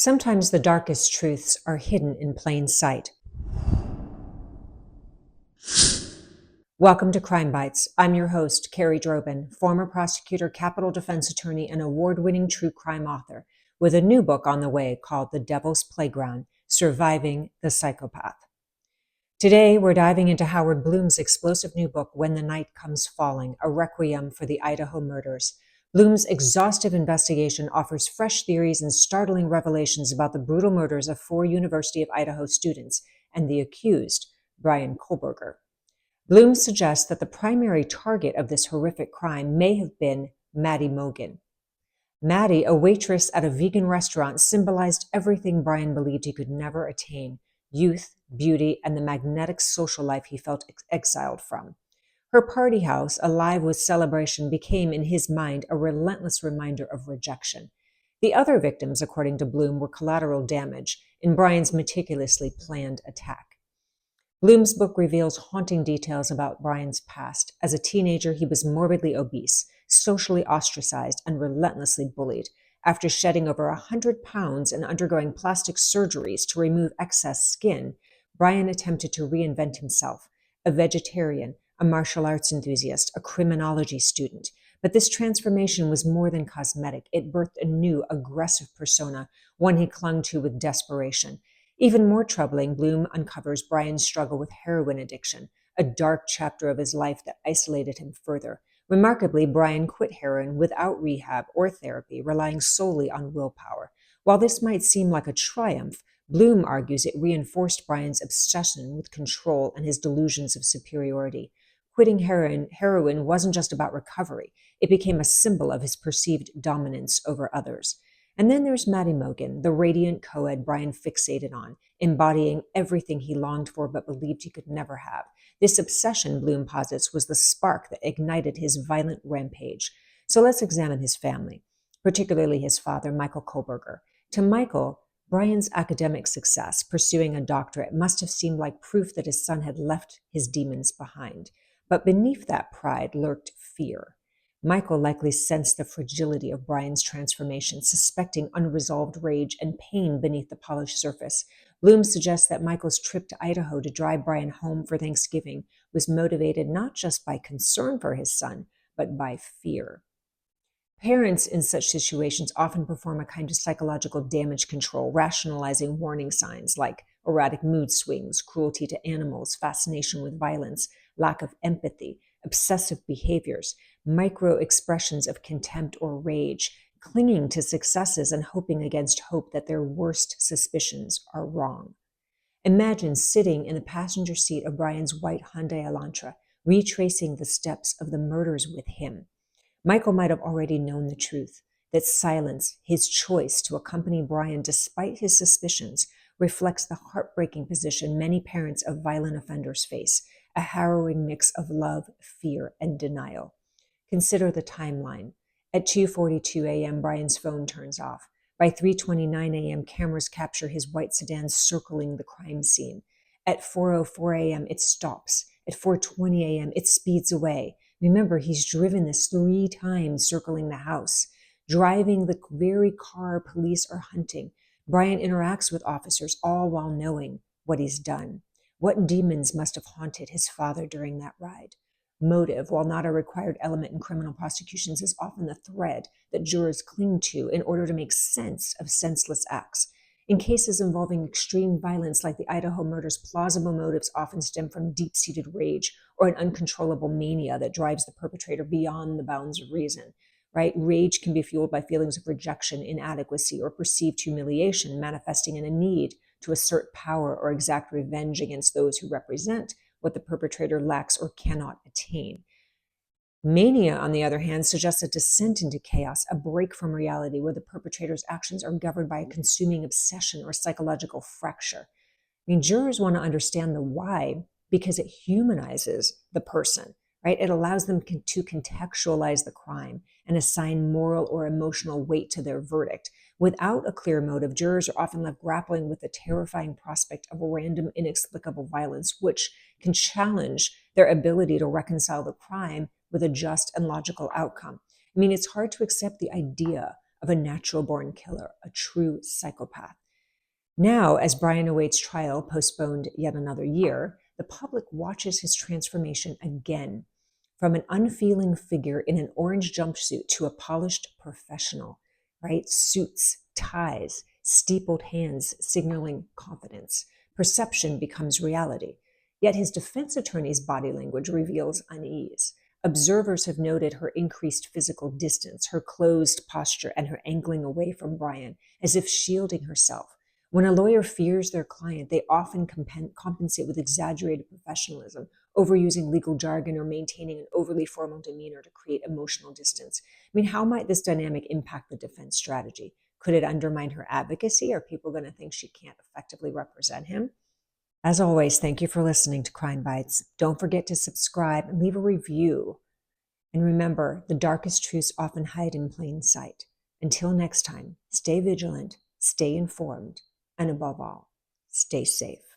Sometimes the darkest truths are hidden in plain sight. Welcome to Crime Bites. I'm your host, Carrie Drobin, former prosecutor, capital defense attorney, and award-winning true crime author, with a new book on the way called The Devil's Playground: Surviving the Psychopath. Today, we're diving into Howard Bloom's explosive new book, When the Night Comes Falling, a requiem for the Idaho murders. Bloom's exhaustive investigation offers fresh theories and startling revelations about the brutal murders of 4 University of Idaho students and the accused, Brian Kohberger. Bloom suggests that the primary target of this horrific crime may have been Maddie Mogen. Maddie, a waitress at a vegan restaurant, symbolized everything Brian believed he could never attain: youth, beauty, and the magnetic social life he felt exiled from. Her party house, alive with celebration, became, in his mind, a relentless reminder of rejection. The other victims, according to Bloom, were collateral damage in Brian's meticulously planned attack. Bloom's book reveals haunting details about Brian's past. As a teenager, he was morbidly obese, socially ostracized, and relentlessly bullied. After shedding over 100 pounds and undergoing plastic surgeries to remove excess skin, Brian attempted to reinvent himself: a vegetarian, a martial arts enthusiast, a criminology student. But this transformation was more than cosmetic. It birthed a new, aggressive persona, one he clung to with desperation. Even more troubling, Bloom uncovers Brian's struggle with heroin addiction, a dark chapter of his life that isolated him further. Remarkably, Brian quit heroin without rehab or therapy, relying solely on willpower. While this might seem like a triumph, Bloom argues it reinforced Brian's obsession with control and his delusions of superiority. Quitting heroin wasn't just about recovery. It became a symbol of his perceived dominance over others. And then there's Maddie Mogen, the radiant co-ed Brian fixated on, embodying everything he longed for but believed he could never have. This obsession, Bloom posits, was the spark that ignited his violent rampage. So let's examine his family, particularly his father, Michael Kohberger. To Michael, Brian's academic success, pursuing a doctorate, must have seemed like proof that his son had left his demons behind. But beneath that pride lurked fear. Michael likely sensed the fragility of Brian's transformation, suspecting unresolved rage and pain beneath the polished surface. Bloom suggests that Michael's trip to Idaho to drive Brian home for Thanksgiving was motivated not just by concern for his son, but by fear. Parents in such situations often perform a kind of psychological damage control, rationalizing warning signs like erratic mood swings, cruelty to animals, fascination with violence, lack of empathy, obsessive behaviors, micro expressions of contempt or rage, clinging to successes and hoping against hope that their worst suspicions are wrong. Imagine sitting in the passenger seat of Brian's white Hyundai Elantra, retracing the steps of the murders with him. Michael might have already known the truth, that silence, his choice to accompany Brian despite his suspicions, reflects the heartbreaking position many parents of violent offenders face: a harrowing mix of love, fear, and denial. Consider the timeline. At 2:42 a.m., Brian's phone turns off. By 3:29 a.m., cameras capture his white sedan circling the crime scene. At 4:04 a.m., it stops. At 4:20 a.m., it speeds away. Remember, he's driven this 3 times, circling the house, driving the very car police are hunting. Brian interacts with officers, all while knowing what he's done. What demons must have haunted his father during that ride? Motive, while not a required element in criminal prosecutions, is often the thread that jurors cling to in order to make sense of senseless acts. In cases involving extreme violence like the Idaho murders, plausible motives often stem from deep-seated rage or an uncontrollable mania that drives the perpetrator beyond the bounds of reason. Right? Rage can be fueled by feelings of rejection, inadequacy, or perceived humiliation, manifesting in a need to assert power or exact revenge against those who represent what the perpetrator lacks or cannot attain. Mania, on the other hand, suggests a descent into chaos, a break from reality where the perpetrator's actions are governed by a consuming obsession or psychological fracture. Jurors want to understand the why because it humanizes the person, right? It allows them to contextualize the crime and assign moral or emotional weight to their verdict. Without a clear motive, jurors are often left grappling with the terrifying prospect of random, inexplicable violence, which can challenge their ability to reconcile the crime with a just and logical outcome. It's hard to accept the idea of a natural-born killer, a true psychopath. Now, as Brian awaits trial, postponed yet another year, the public watches his transformation again, from an unfeeling figure in an orange jumpsuit to a polished professional, right? Suits, ties, steepled hands signaling confidence. Perception becomes reality. Yet his defense attorney's body language reveals unease. Observers have noted her increased physical distance, her closed posture, and her angling away from Brian, as if shielding herself. When a lawyer fears their client, they often compensate with exaggerated professionalism, overusing legal jargon or maintaining an overly formal demeanor to create emotional distance. I mean, how might this dynamic impact the defense strategy? Could it undermine her advocacy? Are people going to think she can't effectively represent him? As always, thank you for listening to Crime Bites. Don't forget to subscribe and leave a review. And remember, the darkest truths often hide in plain sight. Until next time, stay vigilant, stay informed, and above all, stay safe.